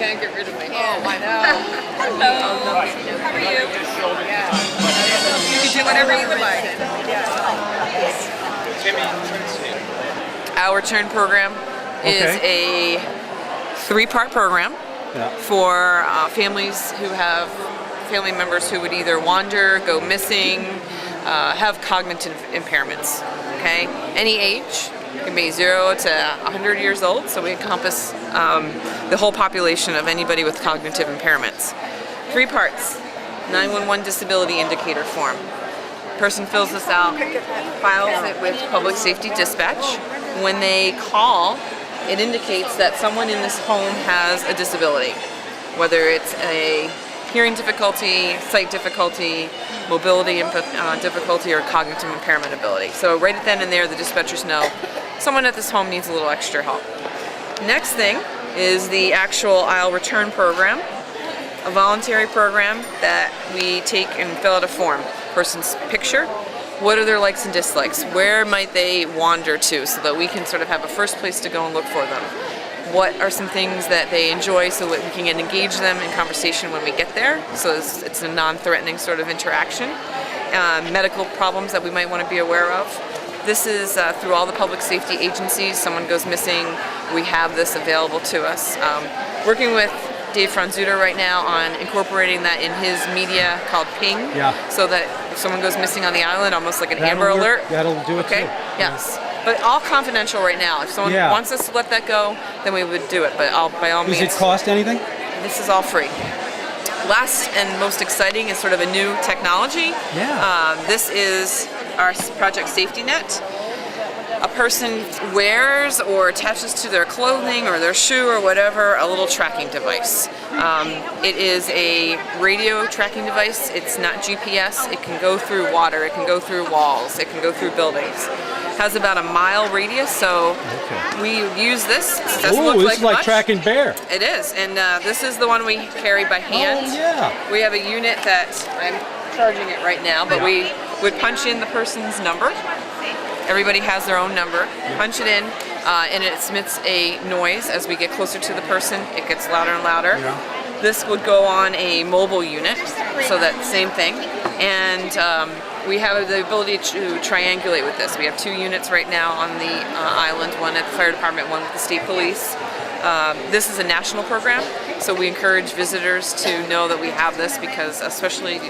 can't get rid of my hand. Oh, I know. Hello. How are you? You can do whatever you would like. Our Turn program is a 3-part program for families who have family members who would either wander, go missing, have cognitive impairments. Okay, any age. It can be 0 to 100 years old, so we encompass the whole population of anybody with cognitive impairments. 3 parts, 911 disability indicator form. Person fills this out, files it with public safety dispatch. When they call, it indicates that someone in this home has a disability, whether it's a hearing difficulty, sight difficulty, mobility difficulty, or cognitive impairment ability. So right then and there, the dispatchers know someone at this home needs a little extra help. Next thing is the actual I'll Return program, a voluntary program that we take and fill out a form. Person's picture, what are their likes and dislikes, where might they wander to, so that we can sort of have a first place to go and look for them. What are some things that they enjoy so that we can engage them in conversation when we get there, so it's a non-threatening sort of interaction. Medical problems that we might want to be aware of. This is through all the public safety agencies. Someone goes missing, we have this available to us. Working with Dave Franzuta right now on incorporating that in his media called Ping, so that if someone goes missing on the island, almost like an Amber Alert. That'll do it too. Yes. But all confidential right now. If someone wants us to let that go, then we would do it. But by all means. Does it cost anything? This is all free. Last and most exciting is sort of a new technology. This is our Project Safety Net. A person wears or attaches to their clothing or their shoe or whatever a little tracking device. It is a radio tracking device. It's not GPS. It can go through water. It can go through walls. It can go through buildings. Has about a mile radius, so we use this. It doesn't look this is like much. tracking bear. It is, and this is the one we carry by hand. We have a unit that I'm charging it right now, but we would punch in the person's number. Everybody has their own number. Punch it in, and it emits a noise as we get closer to the person. It gets louder and louder. This would go on a mobile unit, so that same thing. And we have the ability to triangulate with this. We have 2 units right now on the island, one at the fire department, one with the state police. This is a national program, so we encourage visitors to know that we have this, because especially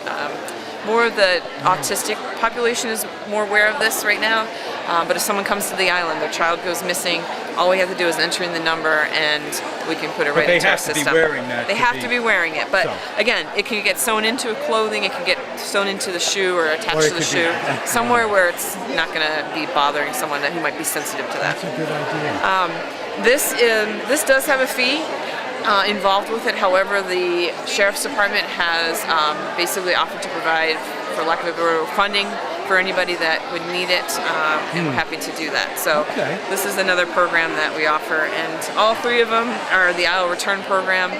more of the autistic population is more aware of this right now. But if someone comes to the island, their child goes missing, all we have to do is enter in the number and we can put it right into our system. They have to be wearing that. They have to be wearing it. But again, it can get sewn into clothing, it can get sewn into the shoe or attached to the shoe. Somewhere where it's not going to be bothering someone who might be sensitive to that. That's a good idea. This does have a fee involved with it. However, the Sheriff's Department has basically offered to provide, for lack of a better word, funding for anybody that would need it, and we're happy to do that. So this is another program that we offer, and all 3 of them are the I'll Return program.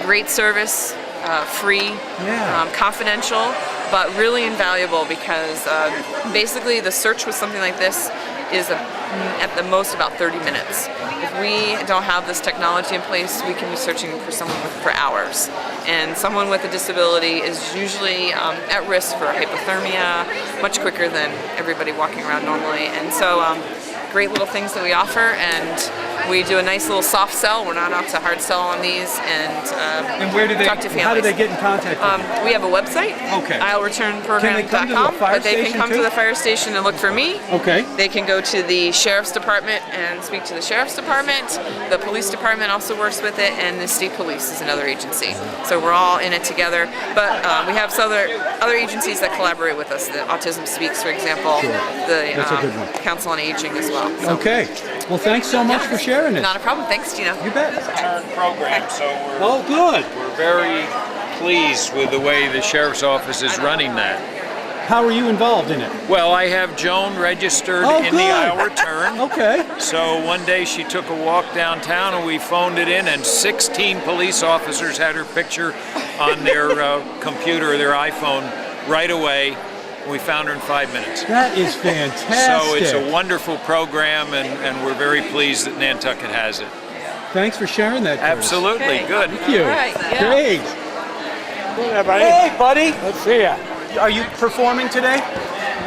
Great service, free, confidential, but really invaluable, because basically the search with something like this is at the most about 30 minutes. If we don't have this technology in place, we can be searching for someone for hours. And someone with a disability is usually at risk for hypothermia much quicker than everybody walking around normally. And so great little things that we offer, and we do a nice little soft sell. We're not out to hard sell on these, and where do they, talk to families. how do they get in contact with you? We have a website, I'llReturnProgram.com, but they can come to the fire station and look for me. They can go to the Sheriff's Department and speak to the Sheriff's Department. The Police Department also works with it, and the State Police is another agency. So we're all in it together. But we have some other agencies that collaborate with us. The Autism Speaks, for example, the Council on Aging as well. So. Well, thanks so much for sharing it. Not a problem. Thanks, Gino. You bet. Return program, so good. We're very pleased with the way the Sheriff's Office is running that. How are you involved in it? Well, I have Joan registered in the I'll Return. So one day she took a walk downtown and we phoned it in, and 16 police officers had her picture on their computer, their iPhone, right away. We found her in 5 minutes. That is fantastic. So it's a wonderful program, and we're very pleased that Nantucket has it. Thanks for sharing that, Curtis. Absolutely, Okay. good. Thank you. All right, yeah. Great. Hey, buddy. Hey, buddy. Let's see ya. Are you performing today?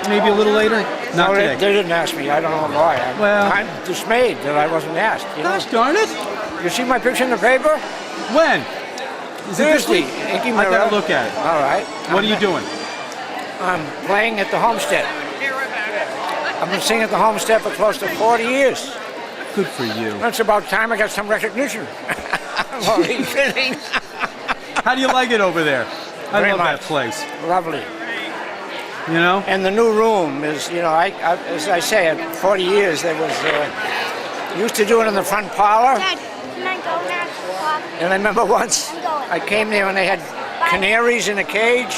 Maybe a little later? Not No, today. they didn't ask me. I don't know why. I'm dismayed that I wasn't asked. You know? Gosh darn it. You see my picture in the paper? When? Is it this Thursday. week? Inky I Mirror. gotta look at it. All right. What are you doing? I'm playing at the Homestead. I've been singing at the Homestead for close to 40 years. Good for you. It's about time I got some recognition. I'm only kidding. How do you like it over there? I Very love much. that place. Lovely. You know? And the new room is, you know, as I say, at 40 years, there was, used to do it in the front parlor. Dad, can I go now? And I remember once I came there and they had canaries in a cage.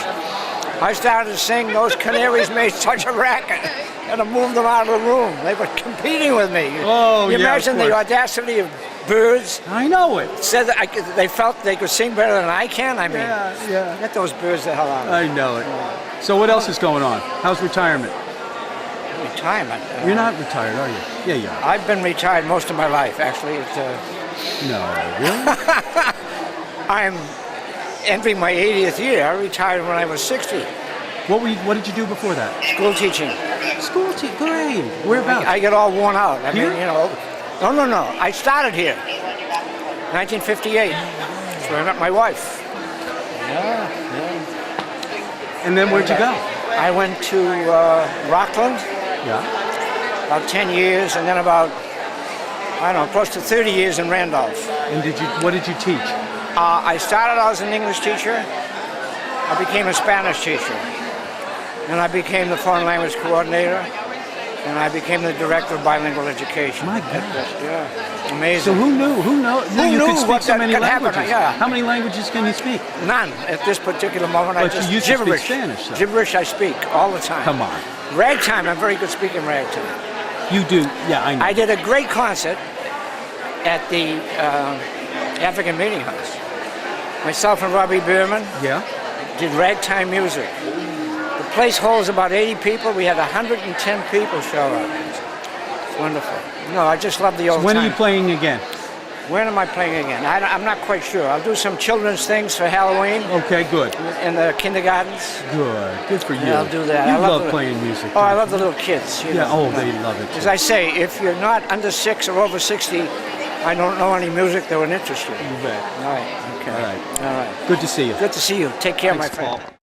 I started to sing, those canaries made such a racket. And I moved them out of the room. They were competing with me. Oh, you yeah, imagine of the course. audacity of birds. I know it. Said that they felt they could sing better than I can. I mean, Yeah. get those birds the hell out of I know it. So what else is going on? How's retirement? retirement. You're not retired, are you? Yeah, you are. I've been retired most of my life, actually. No, really? I'm entering my 80th year. I retired when I was 60. What did you do before that? School teaching. School team. Great. Whereabouts? I get all worn out. I Here? mean, you know. No. I started here. 1958. That's where I met my wife. And then where'd you go? I went to Rockland, Yeah. about 10 years, and then about, I don't know, close to 30 years in Randolph. And what did you teach? I started out as an English teacher. I became a Spanish teacher. And I became the foreign language coordinator. And I became the director of bilingual education. My goodness. Yeah, amazing. So who knew you knew could speak what so many could happen? languages? Yeah. How many languages can you speak? None at this particular moment. But I you just used to speak gibberish. Spanish, though. Gibberish I speak all the time. Come on. Ragtime, I'm very good speaking ragtime. You do. Yeah, I know. I did a great concert at the African Meeting House. Myself and Robbie Bierman Yeah. did ragtime music. The place holds about 80 people. We had 110 people show up. It's wonderful. No, I just love the old When are you time. playing again? When am I playing again? I'm not quite sure. I'll do some children's things for Halloween Okay, good. in the kindergartens. Good for you. Yeah, I'll do that. You I love love the- playing music. Oh, I don't love you? the little kids. You Yeah, know. oh, they love it. As too. I say, if you're not under 6 or over 60, I don't know any music that would interest you. You bet. All right. Okay. All right. All right. Good to see you. Good to see you. Take care, Thanks, my friend. Paul.